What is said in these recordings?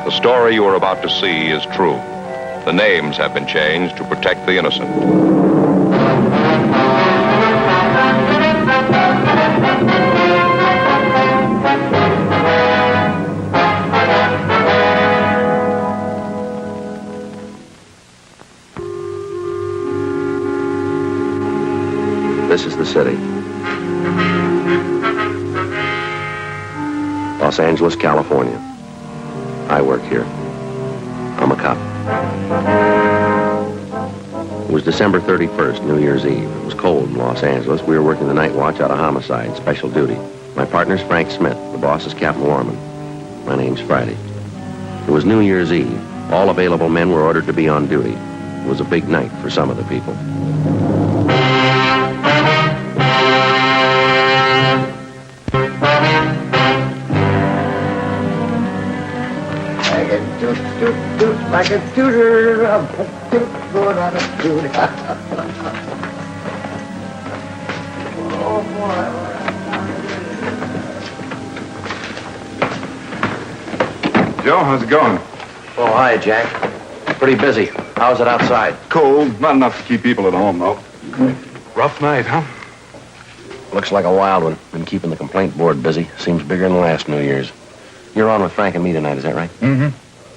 The story you are about to see is true. The names have been changed to protect the innocent. This is the city. Los Angeles, California. I work here. I'm a cop. It was December 31st, New Year's Eve. It was cold in Los Angeles. We were working the night watch out of homicide, special duty. My partner's Frank Smith. The boss is Captain Warman. My name's Friday. It was New Year's Eve. All available men were ordered to be on duty. It was a big night for some of the people. Like a tutor, going on a tutor. Oh, boy. Joe, how's it going? Oh, hi, Jack. Pretty busy. How's it outside? Cold. Not enough to keep people at home, though. Rough night, huh? Looks like a wild one. Been keeping the complaint board busy. Seems bigger than last New Year's. You're on with Frank and me tonight, is that right? Mm-hmm.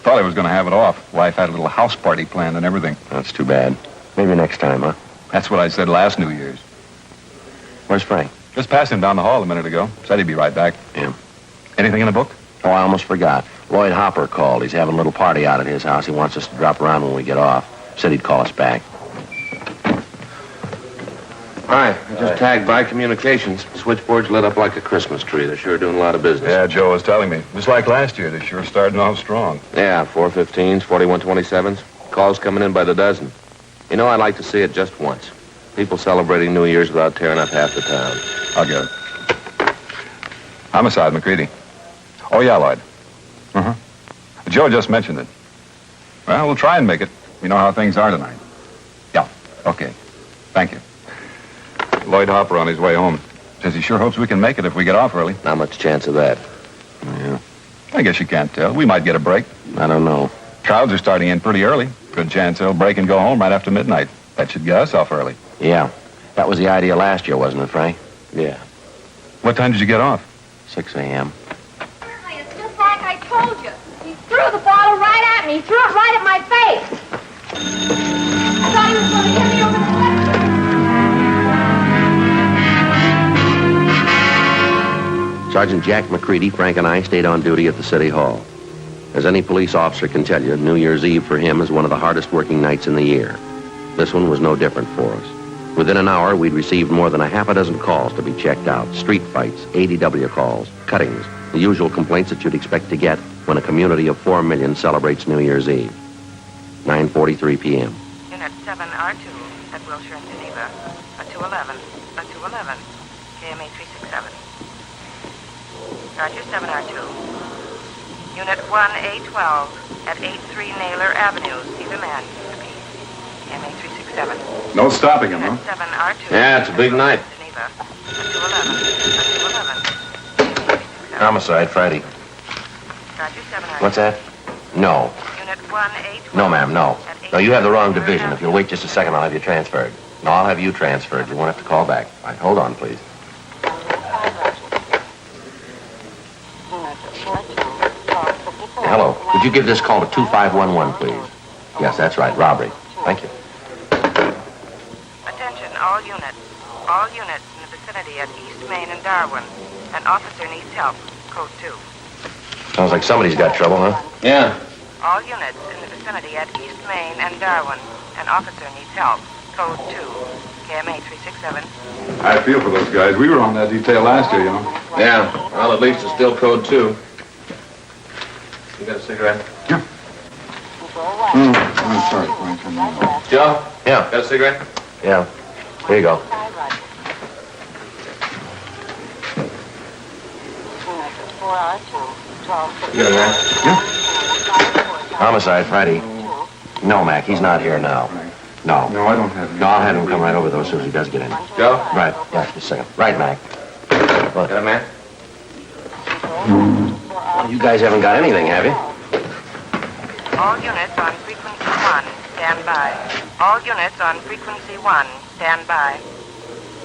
Thought I was going to have it off. Wife had a little house party planned and everything. That's too bad. Maybe next time, huh? That's what I said last New Year's. Where's Frank? Just passed him down the hall a minute ago. Said he'd be right back. Yeah. Anything in the book? Oh, I almost forgot. Lloyd Hopper called. He's having a little party out at his house. He wants us to drop around when we get off. Said he'd call us back. Hi, I just tagged by communications. Switchboard's lit up like a Christmas tree. They're sure doing a lot of business. Yeah, Joe was telling me. Just like last year, they're sure starting off strong. Yeah, 415s, 4127s. Calls coming in by the dozen. You know, I'd like to see it just once. People celebrating New Year's without tearing up half the town. I'll get it. Homicide, McCready. Oh, yeah, Lloyd. Uh-huh. Joe just mentioned it. Well, we'll try and make it. We know how things are tonight. Yeah, okay. Thank you. Lloyd Hopper on his way home. Says he sure hopes we can make it if we get off early. Not much chance of that. Yeah. I guess you can't tell. We might get a break. I don't know. Crowds are starting in pretty early. Good chance they'll break and go home right after midnight. That should get us off early. Yeah. That was the idea last year, wasn't it, Frank? Yeah. What time did you get off? 6 a.m. It's just like I told you. He threw the bottle right at me. He threw it right at my face. I thought he was going to hit me over the head. Sergeant Jack McCready, Frank, and I stayed on duty at the City Hall. As any police officer can tell you, New Year's Eve for him is one of the hardest working nights in the year. This one was no different for us. Within an hour, we'd received more than a half a dozen calls to be checked out. Street fights, ADW calls, cuttings, the usual complaints that you'd expect to get when a community of 4 million celebrates New Year's Eve. 9:43 p.m. Unit 7R2 at Wilshire and Geneva. A 211. A 211. KMA 367. Roger, 7R2. Unit 1A12 at 83 Naylor Avenue. See the man. Repeat. KMA 367. No stopping him, Unit huh? 7R2. Yeah, it's a big night. Geneva. A 211. A 211. Homicide, Friday. Roger, 7R2. What's that? No. Unit 1A12. No, ma'am, no. at No, you have the wrong 83 division. If you'll wait just a second, I'll have you transferred. No, I'll have you transferred. You won't have to call back. All right, hold on, please. Hello. Would you give this call to 2511, please? Yes, that's right. Robbery. Thank you. Attention, all units. All units in the vicinity at East Main and Darwin. An officer needs help. Code 2. Sounds like somebody's got trouble, huh? Yeah. All units in the vicinity at East Main and Darwin. An officer needs help. Code 2. KMA 367. I feel for those guys. We were on that detail last year, you know. Yeah. Well, at least it's still code 2. You got a cigarette? Yeah. I'm sorry, Frank. Joe? Yeah. Got a cigarette? Yeah. Here you go. You got a match? Yeah. Homicide, Friday. No, Mac, he's not here now. No. No, I don't have any. No, I'll have him come right over, though, as soon as he does get in. Joe? Right. Yeah, just a second. Right, Mac. Got a Mac? Well, you guys haven't got anything, have you? All units on frequency 1, stand by. All units on frequency 1, stand by.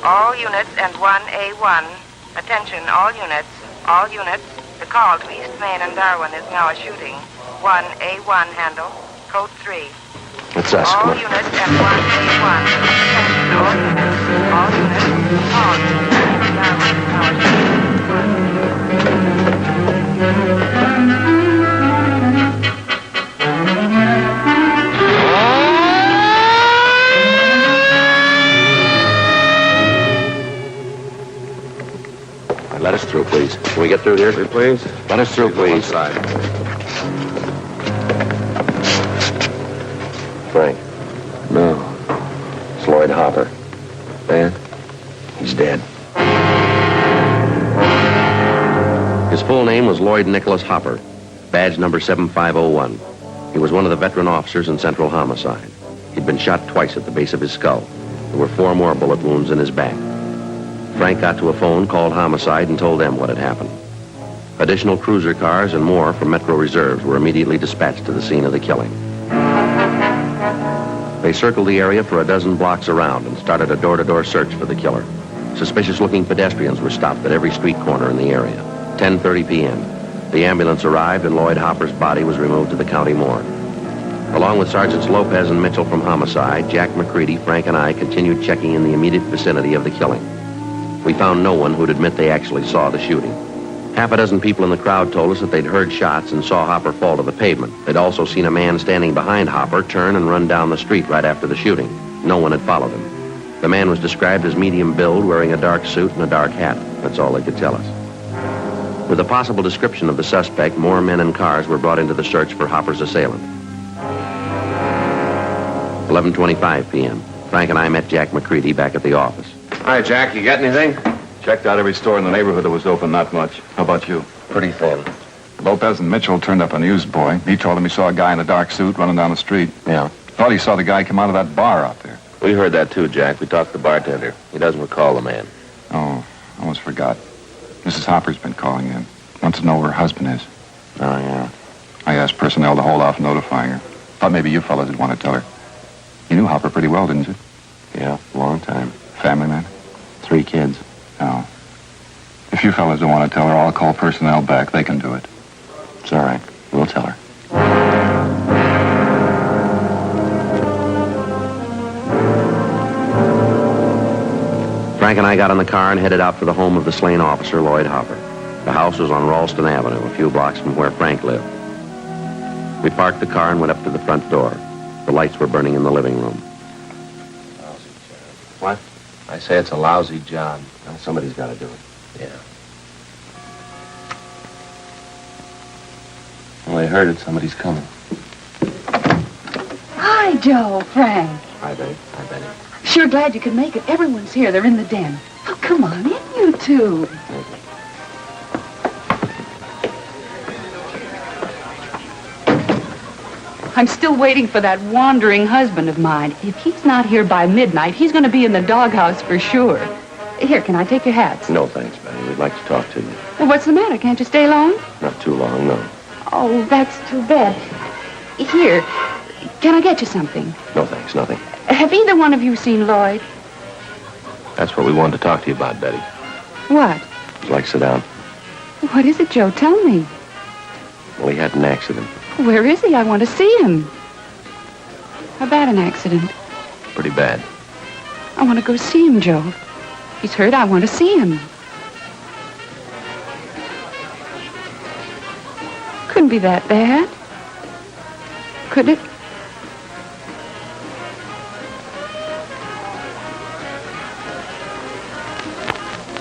All units and 1A1. Attention, all units. All units. The call to East Main and Darwin is now a shooting. 1A1 handle. Code 3. It's us. All Come on. units and 1A1. Attention, all units. All units. Call to East Main and Darwin is now a Let us through, please. Can we get through here? Please? Let us through, please. Frank. No. It's Lloyd Hopper. Dan? He's dead. His full name was Lloyd Nicholas Hopper, badge number 7501. He was one of the veteran officers in Central Homicide. He'd been shot twice at the base of his skull. There were 4 more bullet wounds in his back. Frank got to a phone, called Homicide, and told them what had happened. Additional cruiser cars and more from Metro Reserves were immediately dispatched to the scene of the killing. They circled the area for a dozen blocks around and started a door-to-door search for the killer. Suspicious-looking pedestrians were stopped at every street corner in the area. 10:30 p.m. The ambulance arrived and Lloyd Hopper's body was removed to the county morgue. Along with Sergeants Lopez and Mitchell from Homicide, Jack McCready, Frank, and I continued checking in the immediate vicinity of the killing. We found no one who'd admit they actually saw the shooting. Half a dozen people in the crowd told us that they'd heard shots and saw Hopper fall to the pavement. They'd also seen a man standing behind Hopper turn and run down the street right after the shooting. No one had followed him. The man was described as medium build, wearing a dark suit and a dark hat. That's all they could tell us. With a possible description of the suspect, more men and cars were brought into the search for Hopper's assailant. 11:25 p.m. Frank and I met Jack McCready back at the office. Hi, Jack. You got anything? Checked out every store in the neighborhood that was open, not much. How about you? Pretty thin. Lopez and Mitchell turned up a newsboy. He told him he saw a guy in a dark suit running down the street. Yeah. Thought he saw the guy come out of that bar out there. We heard that too, Jack. We talked to the bartender. He doesn't recall the man. Oh, I almost forgot. Mrs. Hopper's been calling in. Wants to know where her husband is. Oh, yeah. I asked personnel to hold off notifying her. Thought maybe you fellas would want to tell her. You knew Hopper pretty well, didn't you? Yeah, long time. Family man? 3 kids. No. If you fellas don't want to tell her, I'll call personnel back. They can do it. It's all right. We'll tell her. Frank and I got in the car and headed out for the home of the slain officer, Lloyd Hopper. The house was on Ralston Avenue, a few blocks from where Frank lived. We parked the car and went up to the front door. The lights were burning in the living room. What? I say it's a lousy job. Well, somebody's got to do it. Yeah. Well, I heard it. Somebody's coming. Hi, Joe, Frank. Hi, Betty. Hi, Betty. Sure glad you could make it. Everyone's here. They're in the den. Oh, come on in, you two. I'm still waiting for that wandering husband of mine. If he's not here by midnight, he's going to be in the doghouse for sure. Here, can I take your hats? No, thanks, Betty. We'd like to talk to you. Well, what's the matter? Can't you stay long? Not too long, no. Oh, that's too bad. Here, can I get you something? No, thanks. Nothing. Have either one of you seen Lloyd? That's what we wanted to talk to you about, Betty. What? Would you like to sit down? What is it, Joe? Tell me. Well, he had an accident. Where is he? I want to see him. How bad an accident? Pretty bad. I want to go see him, Joe. He's hurt. I want to see him. Couldn't be that bad. Could it?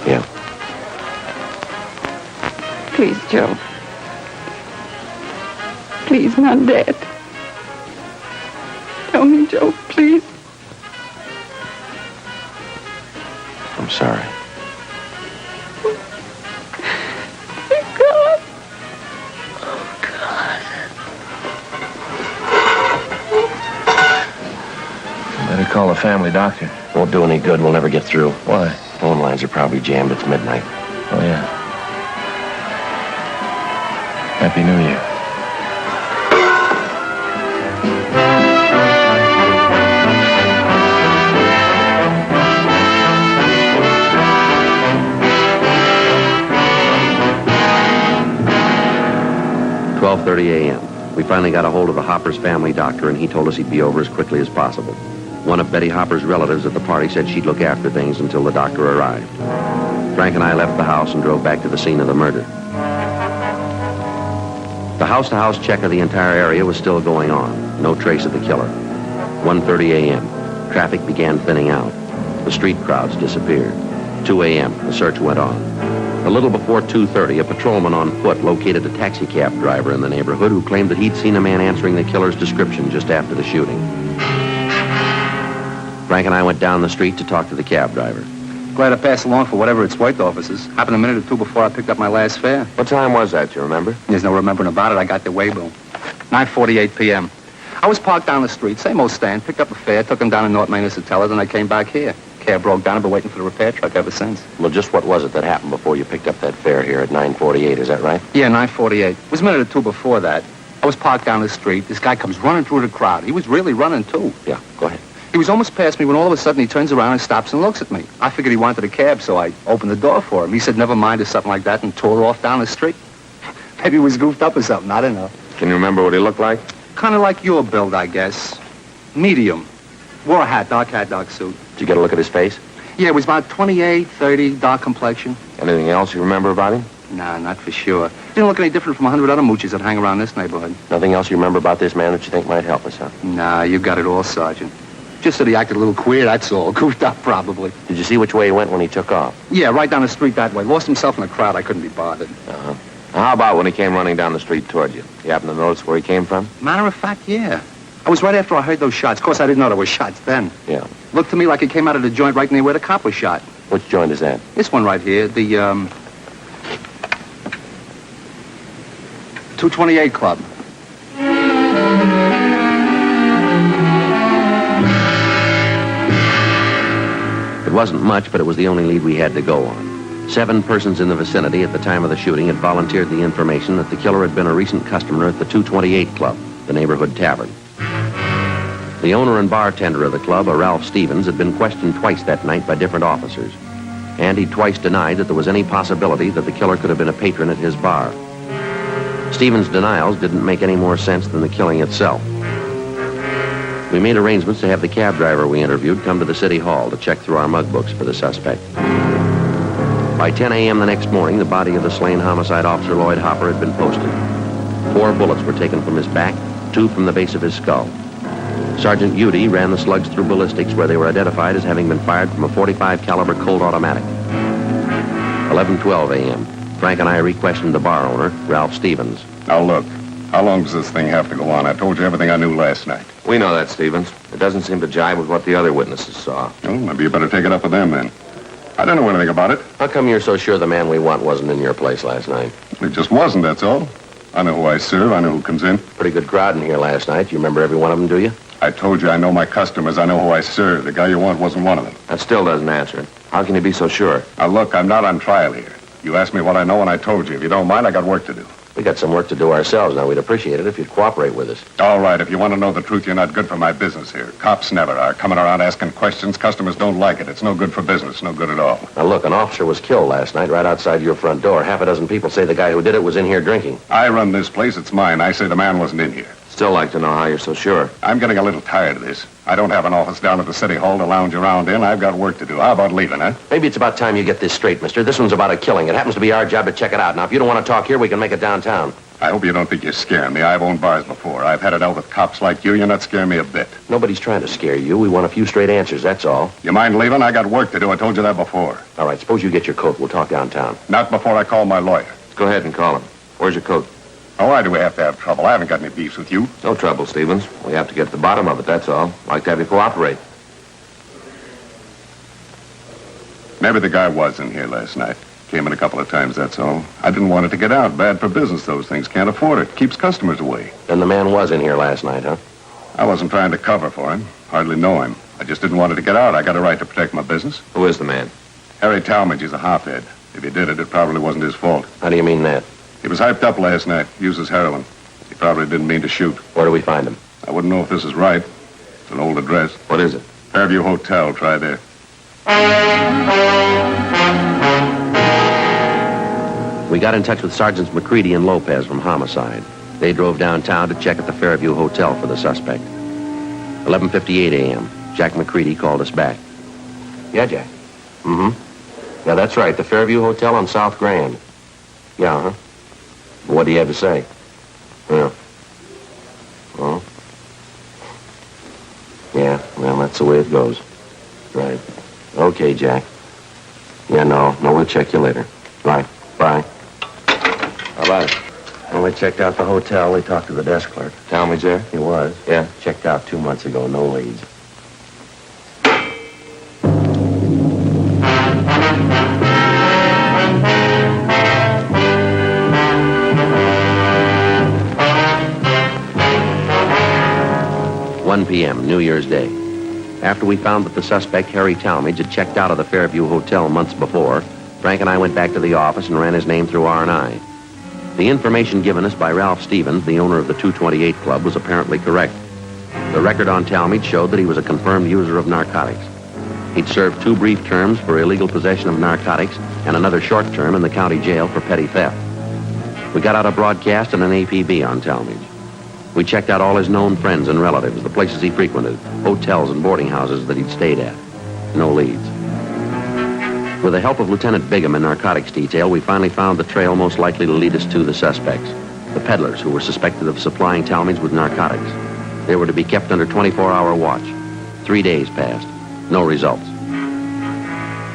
Yeah. Please, Joe. Please, not Dad. Tell me, Joe, please. I'm sorry. Thank God. Better call the family doctor. Won't do any good. We'll never get through. Why? Phone lines are probably jammed. It's midnight. Oh, yeah. Happy New Year. 11:30 a.m. We finally got a hold of the Hopper's family doctor, and he told us he'd be over as quickly as possible. One of Betty Hopper's relatives at the party said she'd look after things until the doctor arrived. Frank and I left the house and drove back to the scene of the murder. The house-to-house check of the entire area was still going on. No trace of the killer. 1:30 a.m. Traffic began thinning out. The street crowds disappeared. 2 a.m. The search went on. A little before 2:30, a patrolman on foot located a taxicab driver in the neighborhood who claimed that he'd seen a man answering the killer's description just after the shooting. Frank and I went down the street to talk to the cab driver. Glad to pass along for whatever it's worth, officers. Happened a minute or two before I picked up my last fare. What time was that, you remember? There's no remembering about it. I got the waybill. 9:48 p.m. I was parked down the street, same old stand, picked up a fare, took him down to North Main to Satellas, and I came back here. Cab broke down. I've been waiting for the repair truck ever since. Well, just what was it that happened before you picked up that fare here at 9:48, is that right? Yeah, 9:48. It was a minute or two before that. I was parked down the street. This guy comes running through the crowd. He was really running, too. Yeah, go ahead. He was almost past me when all of a sudden he turns around and stops and looks at me. I figured he wanted a cab, so I opened the door for him. He said, never mind, or something like that, and tore off down the street. Maybe he was goofed up or something. I don't know. Can you remember what he looked like? Kind of like your build, I guess. Medium. Wore a hat, dark suit. Did you get a look at his face? Yeah, it was about 28, 30, dark complexion. Anything else you remember about him? Nah, not for sure. Didn't look any different from 100 other moochies that hang around this neighborhood. Nothing else you remember about this man that you think might help us, huh? Nah, you got it all, Sergeant. Just that he acted a little queer, that's all. Goofed up, probably. Did you see which way he went when he took off? Yeah, right down the street that way. Lost himself in the crowd. I couldn't be bothered. Uh-huh. How about when he came running down the street toward you? You happen to notice where he came from? Matter of fact, yeah. I was right after I heard those shots. Of course, I didn't know there were shots then. Yeah. Looked to me like he came out of the joint right near where the cop was shot. Which joint is that? This one right here, the, 228 Club. It wasn't much, but it was the only lead we had to go on. 7 persons in the vicinity at the time of the shooting had volunteered the information that the killer had been a recent customer at the 228 Club, the neighborhood tavern. The owner and bartender of the club, a Ralph Stevens, had been questioned twice that night by different officers. And he twice denied that there was any possibility that the killer could have been a patron at his bar. Stevens' denials didn't make any more sense than the killing itself. We made arrangements to have the cab driver we interviewed come to the city hall to check through our mug books for the suspect. By 10 a.m. the next morning, the body of the slain homicide officer Lloyd Hopper had been posted. 4 bullets were taken from his back, 2 from the base of his skull. Sergeant Udy ran the slugs through ballistics where they were identified as having been fired from a .45 caliber Colt automatic. 11:12 a.m. Frank and I re-questioned the bar owner, Ralph Stevens. Now, look. How long does this thing have to go on? I told you everything I knew last night. We know that, Stevens. It doesn't seem to jibe with what the other witnesses saw. Well, maybe you better take it up with them, then. I don't know anything about it. How come you're so sure the man we want wasn't in your place last night? It just wasn't, that's all. I know who I serve. I know who comes in. Pretty good crowd in here last night. You remember every one of them, do you? I told you I know my customers. I know who I serve. The guy you want wasn't one of them. That still doesn't answer it. How can you be so sure? Now, look, I'm not on trial here. You asked me what I know, and I told you. If you don't mind, I got work to do. We got some work to do ourselves now. We'd appreciate it if you'd cooperate with us. All right, if you want to know the truth, you're not good for my business here. Cops never are. Coming around asking questions, customers don't like it. It's no good for business, no good at all. Now, look, an officer was killed last night right outside your front door. Half a dozen people say the guy who did it was in here drinking. I run this place. It's mine. I say the man wasn't in here. Still like to know how you're so sure. I'm getting a little tired of this. I don't have an office down at the city hall to lounge around in. I've got work to do. How about leaving, huh? Maybe it's about time you get this straight, mister. This one's about a killing. It happens to be our job to check it out. Now, if you don't want to talk here, we can make it downtown. I hope you don't think you're scaring me. I've owned bars before. I've had it out with cops like you. You're not scaring me a bit. Nobody's trying to scare you. We want a few straight answers, that's all. You mind leaving? I got work to do. I told you that before. All right, suppose you get your coat. We'll talk downtown. Not before I call my lawyer. Go ahead and call him. Where's your coat? Oh, why do we have to have trouble? I haven't got any beefs with you. No trouble, Stevens. We have to get to the bottom of it, that's all. Like to have you cooperate. Maybe the guy was in here last night. Came in a couple of times, that's all. I didn't want it to get out. Bad for business, those things. Can't afford it. Keeps customers away. Then the man was in here last night, huh? I wasn't trying to cover for him. Hardly know him. I just didn't want it to get out. I got a right to protect my business. Who is the man? Harry Talmadge. He's a hophead. If he did it, it probably wasn't his fault. How do you mean that? He was hyped up last night. Uses heroin. He probably didn't mean to shoot. Where do we find him? I wouldn't know if this is right. It's an old address. What is it? Fairview Hotel. Try there. We got in touch with Sergeants McCready and Lopez from Homicide. They drove downtown to check at the Fairview Hotel for the suspect. 11:58 a.m. Jack McCready called us back. Yeah, Jack. Mm-hmm. Yeah, that's right. The Fairview Hotel on South Grand. Yeah, huh? What do you have to say? Yeah. Oh. Yeah, well, that's the way it goes. Right. Okay, Jack. Yeah, no, we'll check you later. Right. Bye. How about it? When we checked out the hotel, we talked to the desk clerk. Talmadge there? He was. Yeah. Checked out 2 months ago. No leads. "1 p.m., New Year's Day. After we found that the suspect, Harry Talmadge, had checked out of the Fairview Hotel months before, Frank and I went back to the office and ran his name through R&I. The information given us by Ralph Stevens, the owner of the 228 Club, was apparently correct. The record on Talmadge showed that he was a confirmed user of narcotics. He'd served 2 brief terms for illegal possession of narcotics and another short term in the county jail for petty theft. We got out a broadcast and an APB on Talmadge. We checked out all his known friends and relatives, the places he frequented, hotels and boarding houses that he'd stayed at. No leads. With the help of Lieutenant Bigham in narcotics detail, we finally found the trail most likely to lead us to the suspects, the peddlers who were suspected of supplying Talmadge with narcotics. They were to be kept under 24-hour watch. 3 days passed. No results.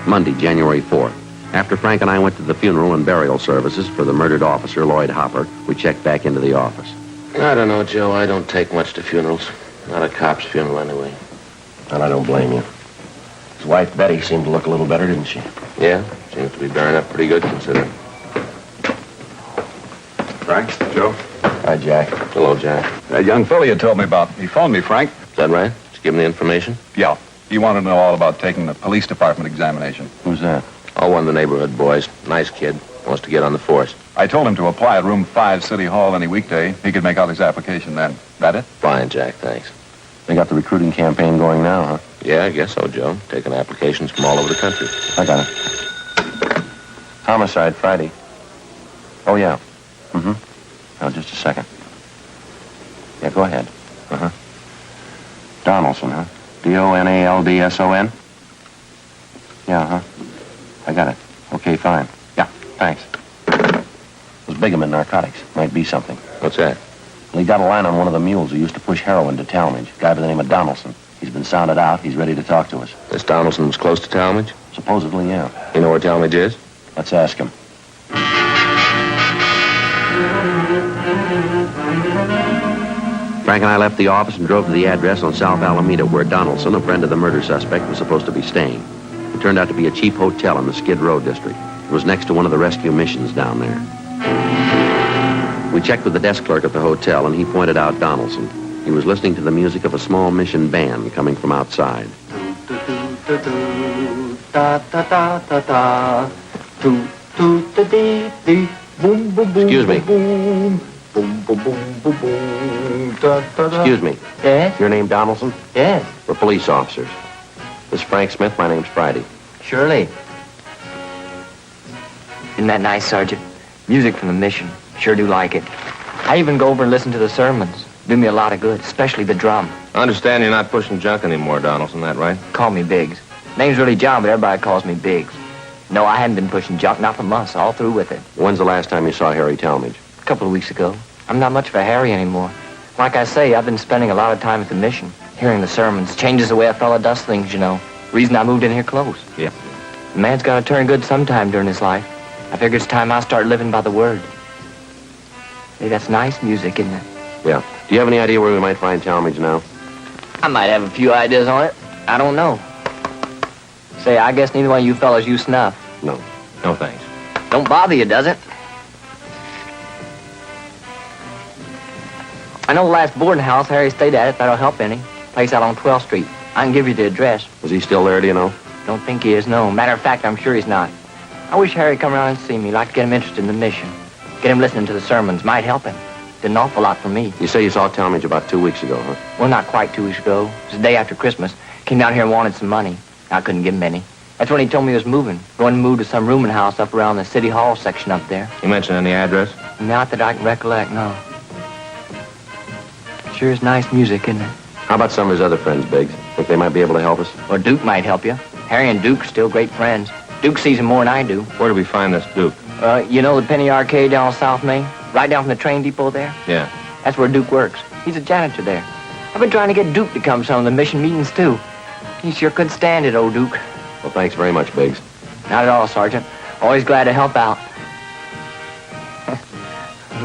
Monday, January 4th. After Frank and I went to the funeral and burial services for the murdered officer, Lloyd Hopper, we checked back into the office. I don't know, Joe. I don't take much to funerals. Not a cop's funeral, anyway. And I don't blame you. His wife, Betty, seemed to look a little better, didn't she? Yeah, seems to be bearing up pretty good, considering. Frank, Joe. Hi, Jack. Hello, Jack. That young fellow you told me about, he phoned me, Frank. Is that right? Did you give him the information? Yeah. He wanted to know all about taking the police department examination. Who's that? Oh, one of the neighborhood boys. Nice kid. Wants to get on the force. I told him to apply at room 5, City Hall, any weekday. He could make out his application then. That it? Fine, Jack, thanks. They got the recruiting campaign going now, huh? Yeah, I guess so, Joe. Taking applications from all over the country. I got it. Homicide, Friday. Oh, yeah. Mm-hmm. Now, just a second. Yeah, go ahead. Uh-huh. Donaldson, huh? Donaldson? Yeah, huh? I got it. Okay, fine. Yeah, thanks. It was Bigham in narcotics. Might be something. What's that? Well, he got a line on one of the mules who used to push heroin to Talmadge. A guy by the name of Donaldson. He's been sounded out. He's ready to talk to us. This Donaldson was close to Talmadge? Supposedly, yeah. You know where Talmadge is? Let's ask him. Frank and I left the office and drove to the address on South Alameda where Donaldson, a friend of the murder suspect, was supposed to be staying. It turned out to be a cheap hotel in the Skid Row district. It was next to one of the rescue missions down there. We checked with the desk clerk at the hotel, and he pointed out Donaldson. He was listening to the music of a small mission band coming from outside. Excuse me. Excuse me. Yes? Your name Donaldson? Yes. We're police officers. This is Frank Smith. My name's Friday. Surely. Isn't that nice, Sergeant? Music from the mission. Sure do like it. I even go over and listen to the sermons. Do me a lot of good, especially the drum. I understand you're not pushing junk anymore, Donaldson, that right? Call me Biggs. Name's really John, but everybody calls me Biggs. No, I hadn't been pushing junk, not for months, all through with it. When's the last time you saw Harry Talmadge? A couple of weeks ago. I'm not much of a Harry anymore. Like I say, I've been spending a lot of time at the mission. Hearing the sermons changes the way a fella does things, you know. Reason I moved in here close. Yeah. A man's got to turn good sometime during his life. I figure it's time I start living by the word. Hey, that's nice music, isn't it? Yeah. Do you have any idea where we might find Talmadge now? I might have a few ideas on it. I don't know. Say, I guess neither one of you fellas use snuff. No. No, thanks. Don't bother you, does it? I know the last boarding house Harry stayed at, if that'll help any. Place out on 12th Street. I can give you the address. Is he still there, do you know? Don't think he is, no. Matter of fact, I'm sure he's not. I wish Harry'd come around and see me. Like to get him interested in the mission. Get him listening to the sermons. Might help him. Did an awful lot for me. You say you saw Talmadge about 2 weeks ago, huh? Well, not quite 2 weeks ago. It was the day after Christmas. Came down here and wanted some money. I couldn't give him any. That's when he told me he was moving. Going to move to some rooming house up around the City Hall section up there. You mentioned any address? Not that I can recollect, no. Sure is nice music, isn't it? How about some of his other friends, Biggs? Think they might be able to help us? Or Duke might help you. Harry and Duke are still great friends. Duke sees him more than I do. Where do we find this Duke? You know the Penny Arcade down on South Main? Right down from the train depot there? Yeah. That's where Duke works. He's a janitor there. I've been trying to get Duke to come to some of the mission meetings, too. He sure could stand it, old Duke. Well, thanks very much, Biggs. Not at all, Sergeant. Always glad to help out.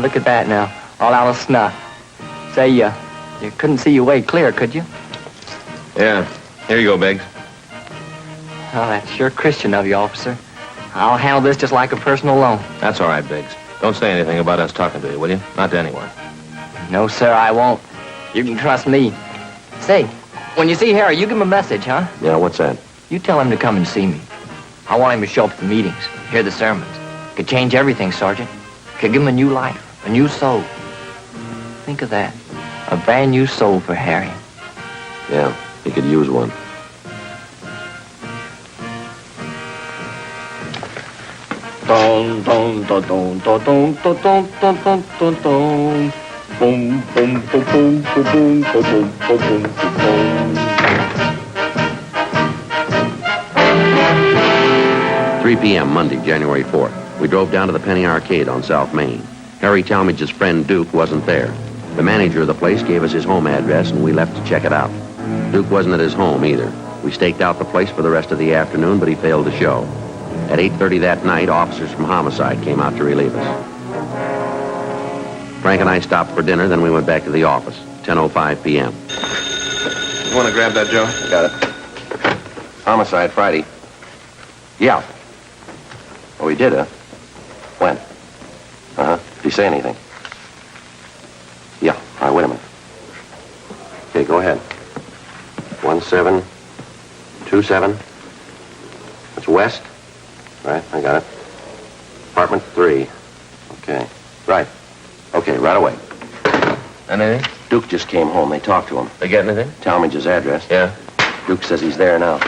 Look at that now. All out of snuff. Say, you couldn't see your way clear, could you? Yeah. Here you go, Biggs. Oh, that's sure Christian of you, officer. I'll handle this just like a personal loan. That's all right, Biggs. Don't say anything about us talking to you, will you? Not to anyone. No, sir, I won't. You can trust me. Say, when you see Harry, you give him a message, huh? Yeah, what's that? You tell him to come and see me. I want him to show up at the meetings, hear the sermons. Could change everything, Sergeant. Could give him a new life, a new soul. Think of that. A brand new soul for Harry. Yeah, he could use one. Don, don, don, don, don, don, don, don, don, don, don. Boom, boom, boom, boom, boom, boom, boom, boom, boom, boom. 3 p.m. Monday, January 4th. We drove down to the Penny Arcade on South Main. Harry Talmadge's friend Duke wasn't there. The manager of the place gave us his home address, and we left to check it out. Duke wasn't at his home either. We staked out the place for the rest of the afternoon, but he failed to show. At 8:30 that night, officers from Homicide came out to relieve us. Frank and I stopped for dinner, then we went back to the office. 10:05 p.m. You want to grab that, Joe? Got it. Homicide Friday. Yeah. Oh, he did, huh? When? Uh-huh. Did he say anything? Yeah. All right, wait a minute. Okay, go ahead. 1727. It's west. Right, I got it. Apartment 3. Okay. Right. Okay, right away. Anything? Duke just came home. They talked to him. They get anything? Talmadge's address. Yeah. Duke says he's there now.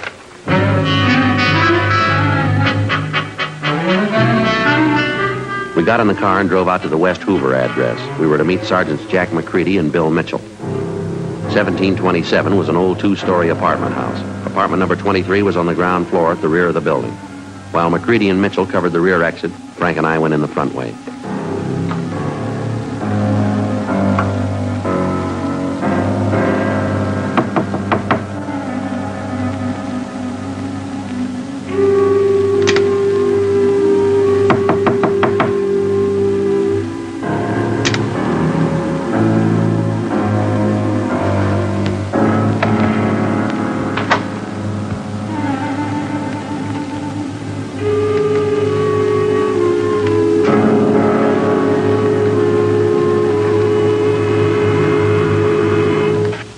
We got in the car and drove out to the West Hoover address. We were to meet Sergeants Jack McCready and Bill Mitchell. 1727 was an old two-story apartment house. Apartment number 23 was on the ground floor at the rear of the building. While McCready and Mitchell covered the rear exit, Frank and I went in the front way.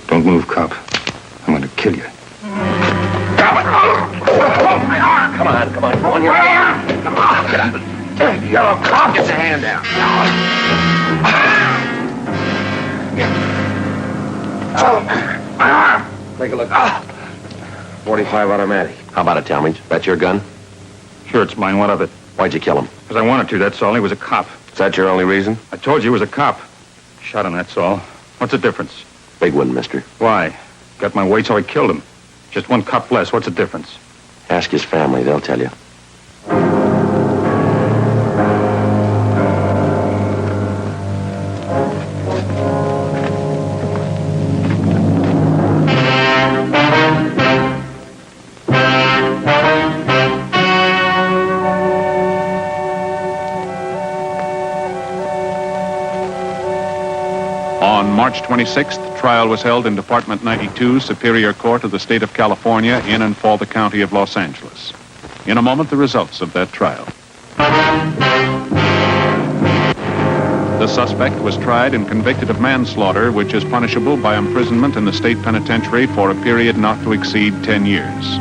Don't move, cop. I'm going to kill you. Come on, come on here. Come on, get up. You yellow cop, get your hand down. Take a look. 45 automatic. How about it, Talmadge? That's your gun? Sure, it's mine. What of it? Why'd you kill him? Because I wanted to, that's all. He was a cop. Is that your only reason? I told you he was a cop. Shot him, that's all. What's the difference? Big one, mister. Why? Got my weight, so I killed him. Just one cop less. What's the difference? Ask his family. They'll tell you. On March 26th, trial was held in Department 92, Superior Court of the State of California, in and for the County of Los Angeles. In a moment, the results of that trial. The suspect was tried and convicted of manslaughter, which is punishable by imprisonment in the state penitentiary for a period not to exceed 10 years.